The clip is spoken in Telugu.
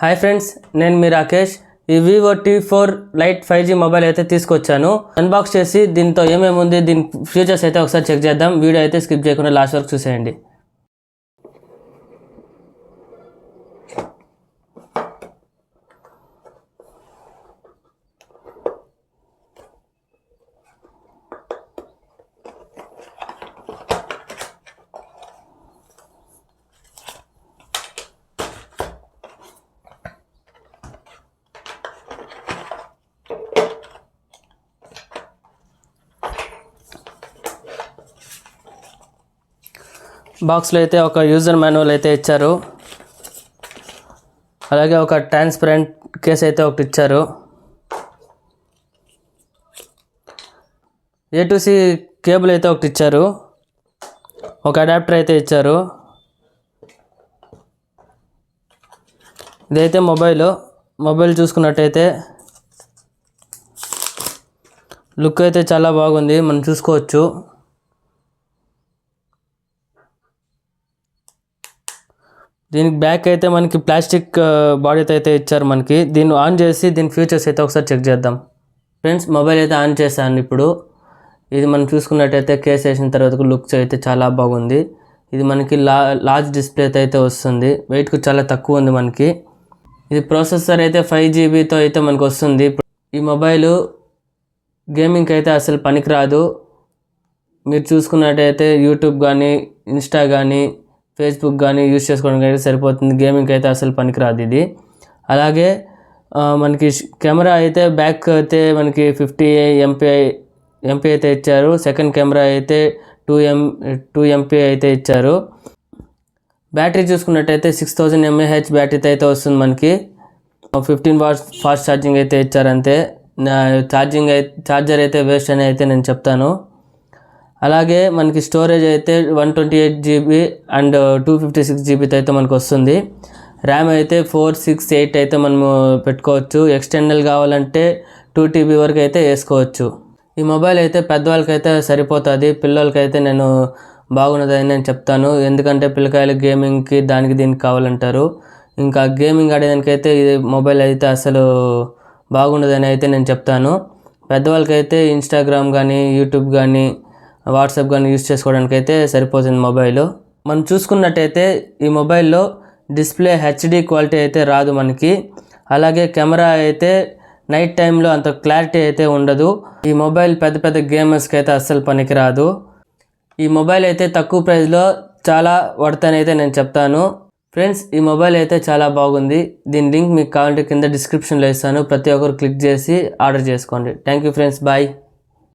హాయ్ ఫ్రెండ్స్, నేను మీ రాకేష్. ఈ Vivo T4 light 5G mobile అయితే తీసుకొచ్చాను. అన్బాక్స్ చేసి దీంతో ఏమేమి ఉంది, దీని ఫీచర్స్ అయితే ఒకసారి చెక్ చేద్దాం. వీడియో అయితే స్కిప్ చేయకుండా లాస్ట్ వరకు చూసేయండి. బాక్స్లో అయితే ఒక యూజర్ మాన్యువల్ అయితే ఇచ్చారు. అలాగే ఒక ట్రాన్స్పరెంట్ కేస్ అయితే ఒకటి ఇచ్చారు. A2C కేబుల్ అయితే ఒకటి ఇచ్చారు. ఒక అడాప్టర్ అయితే ఇచ్చారు. ఇదైతే మొబైల్ చూసుకున్నట్టయితే లుక్ అయితే చాలా బాగుంది, మనం చూసుకోవచ్చు. దీనికి బ్యాక్ అయితే మనకి ప్లాస్టిక్ బాడీతో అయితే ఇచ్చారు. మనకి దీన్ని ఆన్ చేసి దీని ఫీచర్స్ అయితే ఒకసారి చెక్ చేద్దాం. ఫ్రెండ్స్, మొబైల్ అయితే ఆన్ చేశాను. ఇప్పుడు ఇది మనం చూసుకున్నట్టయితే కేస్ వేసిన తర్వాత లుక్స్ అయితే చాలా బాగుంది. ఇది మనకి లార్జ్ డిస్ప్లే అయితే వస్తుంది. వెయిట్కు చాలా తక్కువ ఉంది మనకి. ఇది ప్రాసెసర్ అయితే 5GB అయితే మనకు వస్తుంది. ఈ మొబైల్ గేమింగ్కి అయితే అసలు పనికిరాదు. మీరు చూసుకున్నట్టయితే యూట్యూబ్ కానీ, ఇన్స్టా కానీ, ఫేస్బుక్ కానీ యూజ్ చేసుకోవడానికి అయితే సరిపోతుంది. గేమింగ్కి అయితే అసలు పనికిరాదు ఇది. అలాగే మనకి కెమెరా అయితే బ్యాక్ అయితే మనకి 50 MP అయితే ఇచ్చారు. సెకండ్ కెమెరా అయితే 2 MP అయితే ఇచ్చారు. బ్యాటరీ చూసుకున్నట్టయితే 6000 mAh బ్యాటరీతో అయితే వస్తుంది మనకి. 15 watts ఫాస్ట్ ఛార్జింగ్ అయితే ఇచ్చారు. అంతే. ఛార్జర్ అయితే వేస్ట్ అని అయితే నేను చెప్తాను. అలాగే మనకి స్టోరేజ్ అయితే 128GB అండ్ 256GB అయితే మనకు వస్తుంది. ర్యామ్ అయితే 468 అయితే మనము పెట్టుకోవచ్చు. ఎక్స్టర్నల్ కావాలంటే 2TB వరకు అయితే వేసుకోవచ్చు. ఈ మొబైల్ అయితే పెద్దవాళ్ళకైతే సరిపోతుంది. పిల్లలకైతే నేను బాగున్నదని నేను చెప్తాను. ఎందుకంటే పిల్లకాయలు గేమింగ్కి దీనికి కావాలంటారు. ఇంకా గేమింగ్ ఆడేదానికైతే ఇది మొబైల్ అయితే అసలు బాగుండదని అయితే నేను చెప్తాను. పెద్దవాళ్ళకైతే ఇన్స్టాగ్రామ్ కానీ, యూట్యూబ్ కానీ, వాట్సాప్ కానీ యూజ్ చేసుకోవడానికి అయితే సరిపోతుంది మొబైల్. మనం చూసుకున్నట్టయితే ఈ మొబైల్లో డిస్ప్లే HD క్వాలిటీ అయితే రాదు మనకి. అలాగే కెమెరా అయితే నైట్ టైంలో అంత క్లారిటీ అయితే ఉండదు. ఈ మొబైల్ పెద్ద గేమర్స్కి అయితే అస్సలు పనికిరాదు. ఈ మొబైల్ అయితే తక్కువ ప్రైస్లో చాలా వర్త్ అని అయితే నేను చెప్తాను. ఫ్రెండ్స్, ఈ మొబైల్ అయితే చాలా బాగుంది. దీని లింక్ మీకు కావాలంటే కింద డిస్క్రిప్షన్లో ఇస్తాను. ప్రతి ఒక్కరు క్లిక్ చేసి ఆర్డర్ చేసుకోండి. Thank you friends, bye.